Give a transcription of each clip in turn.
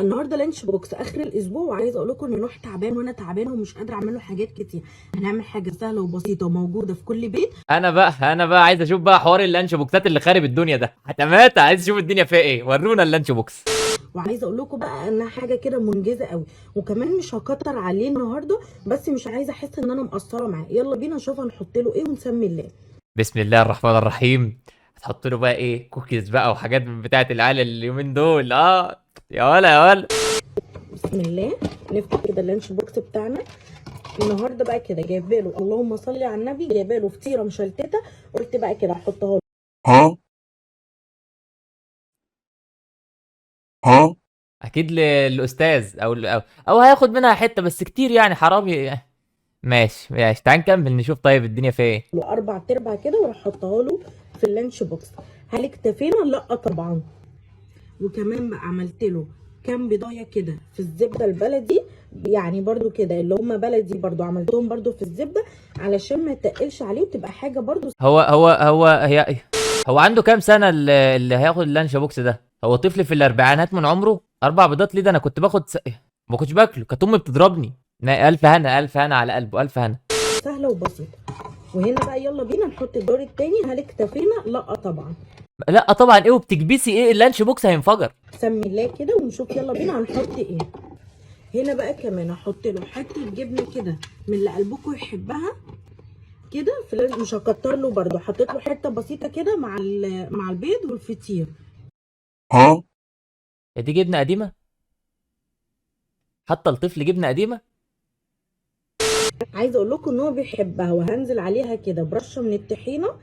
النهارده لانش بوكس اخر الاسبوع، وعايزه اقول لكم ان نوح تعبان وانا تعبانه ومش قادره اعمل له حاجات كتير. هنعمل حاجه سهله وبسيطه وموجوده في كل بيت. انا بقى عايز اشوف بقى حوار اللانش بوكسات اللي خارب الدنيا ده. حتمات عايز اشوف الدنيا فيها ايه، ورونا اللانش بوكس. وعايزه اقول لكم بقى انها حاجه كده منجزه قوي، وكمان مش هكتر عليه النهارده، بس مش عايزه احس ان انا مقصره معاه. يلا بينا نشوف هنحط له ايه ونسمي الله. بسم الله الرحمن الرحيم. هتحط له بقى ايه؟ كوكيز بقى وحاجات من بتاعه العيال اليومين دول. يا ولا. بسم الله. نفتح كده اللانش بوكس بتاعنا. النهارده بقى كده جايبه له، اللهم صل على النبي، جايبه له فطيره مشلتته. قلت بقى كده احطها له. اكيد للاستاذ او هياخد منها حته بس كتير يعني، حرام ماشي تعال نكمل نشوف طيب الدنيا فيها ايه. له 4/4 كده واروح احطها له في اللانش بوكس. هل اكتفينا؟ لا طبعا. وكمان بقى عملت له كام بضايه كده في الزبده البلدي، يعني برضو كده اللي هم بلدي، برضو عملتهم برضو في الزبده علشان ما يتقلش عليه وتبقى حاجه برضو. هو عنده كام سنه اللي هياخد اللانش بوكس ده؟ هو طفل في الاربعينات من عمره. 4 بيضات ليه؟ ده انا كنت ما كنتش باكله، كانت امي بتضربني. الف هنا الف هنا على قلبه، الف هنا. سهله وبسيطه. وهنا بقى يلا بينا نحط الدور التاني. هل اكتفينا؟ لا طبعا. لا طبعا. ايه وبتكبسي ايه؟ اللانش بوكس هينفجر. سمي الله كده ونشوف. يلا بينا هنحط ايه. هنا بقى كمان احط له حته جبنه كده من اللي قلبكم يحبها كده. مش هكتر له برده، حطيت له حته بسيطه كده مع البيض والفطير. دي جبنه قديمه؟ حتى الطفل جبنه قديمه؟ عايزه اقول لكم ان هو بيحبها، وهنزل عليها كده برشه من الطحينه.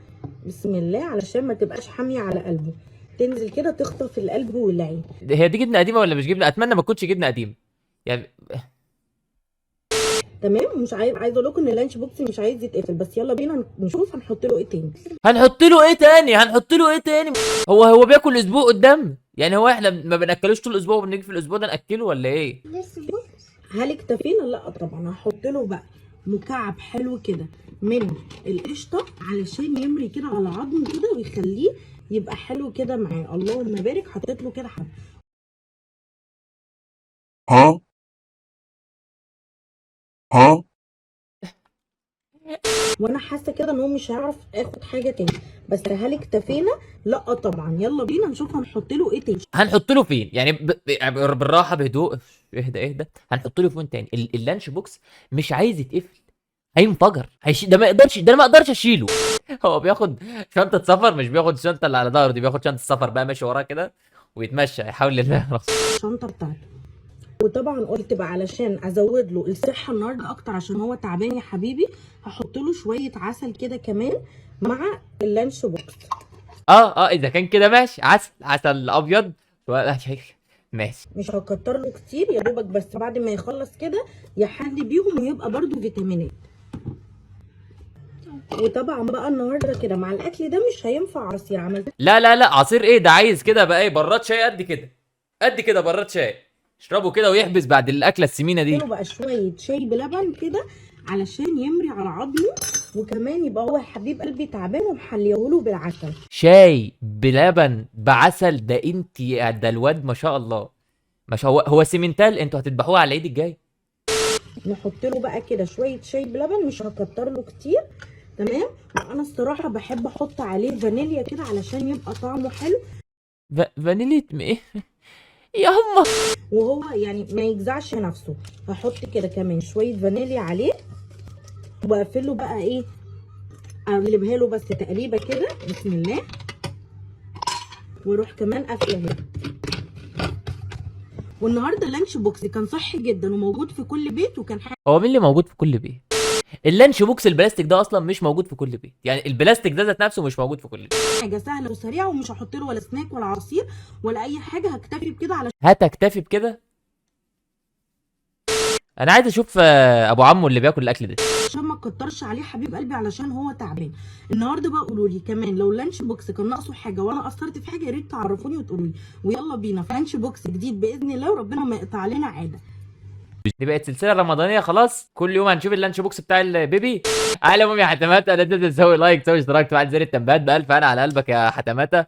بسم الله، علشان ما تبقاش حاميه على قلبه، تنزل كده تخطف القلب والعين. هي دي جبنه قديمه ولا مش جبنه؟ اتمنى ما تكونش جبنه قديمه يعني. تمام. مش عايزه اقول لكم ان اللانش بوكس مش عايز يتقفل، بس يلا بينا نشوف هنحط له ايه تاني. هنحط له ايه تاني؟ هو بياكل اسبوع قدام يعني؟ هو احنا ما بناكلوش طول الاسبوع وبنيجي في الاسبوع ده ناكله ولا ايه؟ هل اكتفينا؟ لا طبعا. هحط له بقى مكعب حلو كده من القشطه علشان يمري كده على عظمه كده ويخليه يبقى حلو كده معاه. اللهم بارك. حطيت له كده حبه. وانا حاسه كده ان هو مش هيعرف اخد حاجه تاني. بس هل اكتفينا؟ لا طبعا. يلا بينا نشوف هنحط له ايه تاني. هنحط له فين يعني؟ بالراحه بهدوء. اهدى. هنحط له فين تاني؟ اللانش بوكس مش عايز يتقفل، هينفجر. ده ما يقدرش، ده انا ما اقدرش اشيله. هو بياخد شنطه سفر، مش بياخد الشنطه اللي على ظهره دي، بياخد شنطه سفر بقى ماشي وراه كده ويتمشى يحاول الله. الشنطه بتاعته. وطبعا قلت بقى علشان ازود له الصحه النهارده اكتر، عشان هو تعبان يا حبيبي، هحط له شويه عسل كده كمان مع اللانش بوكس. اذا كان كده ماشي. عسل ابيض ماشي. مش هكتر له كتير، يا دوبك بس بعد ما يخلص كده يحلي بيهم ويبقى برده فيتامينات. وطبعا بقى النهارده كده مع الاكل ده مش هينفع عصير. عملت لا عصير ايه ده؟ عايز كده بقى ايه؟ براد شاي قد كده، قد كده براد شاي، اشربه كده ويحبس بعد الاكله السمينه دي. له بقى شويه شاي بلبن كده علشان يمري على عظمه، وكمان يبقى هو يا حبيب قلبي تعبان ومحليهوله بالعسل. شاي بلبن بعسل؟ ده انت ده الواد ما شاء الله. مش هو سيمنتال؟ انتوا هتذبحوه على العيد الجاي. نحط له بقى كده شويه شاي بلبن، مش هكتر له كتير. تمام. وانا الصراحه بحب احط عليه فانيليا كده علشان يبقى طعمه حلو. فانيليا ايه يا هما؟ وهو يعني ما يجزعش نفسه. هحط كده كمان شويه فانيليا عليه، واقفله بقى ايه، اقلبها له بس تقليبه كده. بسم الله. واروح كمان قافله هنا. والنهارده اللانش بوكس كان صحي جدا وموجود في كل بيت، وكان هو مين اللي موجود في كل بيت؟ اللانش بوكس البلاستيك ده اصلا مش موجود في كل بيت، يعني البلاستيك ده ذات نفسه مش موجود في كل بيت. حاجه سهله وسريعه، ومش هحط له ولا سناك ولا عصير ولا اي حاجه. هكتفي بكده علشان هتكتفي بكده؟ انا عايز اشوف ابو عمو اللي بياكل الاكل ده. ما اكترش عليه حبيب قلبي علشان هو تعبان. النهارده بقى قولوا لي كمان لو اللانش بوكس كان ناقصه حاجه وانا قصرت في حاجه، يا ريت تعرفوني وتقولوا لي. ويلا بينا في لانش بوكس جديد باذن الله، وربنا ما يقطع علينا عاده. دي بقت سلسله رمضانيه خلاص، كل يوم هنشوف اللانش بوكس بتاع البيبي. على العموم يا حتماته، لا تنسى تسوي لايك، تسوي اشتراك، تفعل زر التنبيهات. بألف انا على قلبك يا حتماته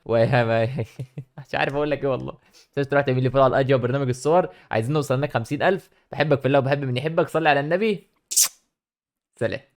مش عارف اقول لك ايه والله. بس تروح تعمل لي فولو على الايجي وبرنامج الصور. عايزين نوصل لك 50,000. بحبك في الله وبحب من يحبك. صلي على النبي. سلام.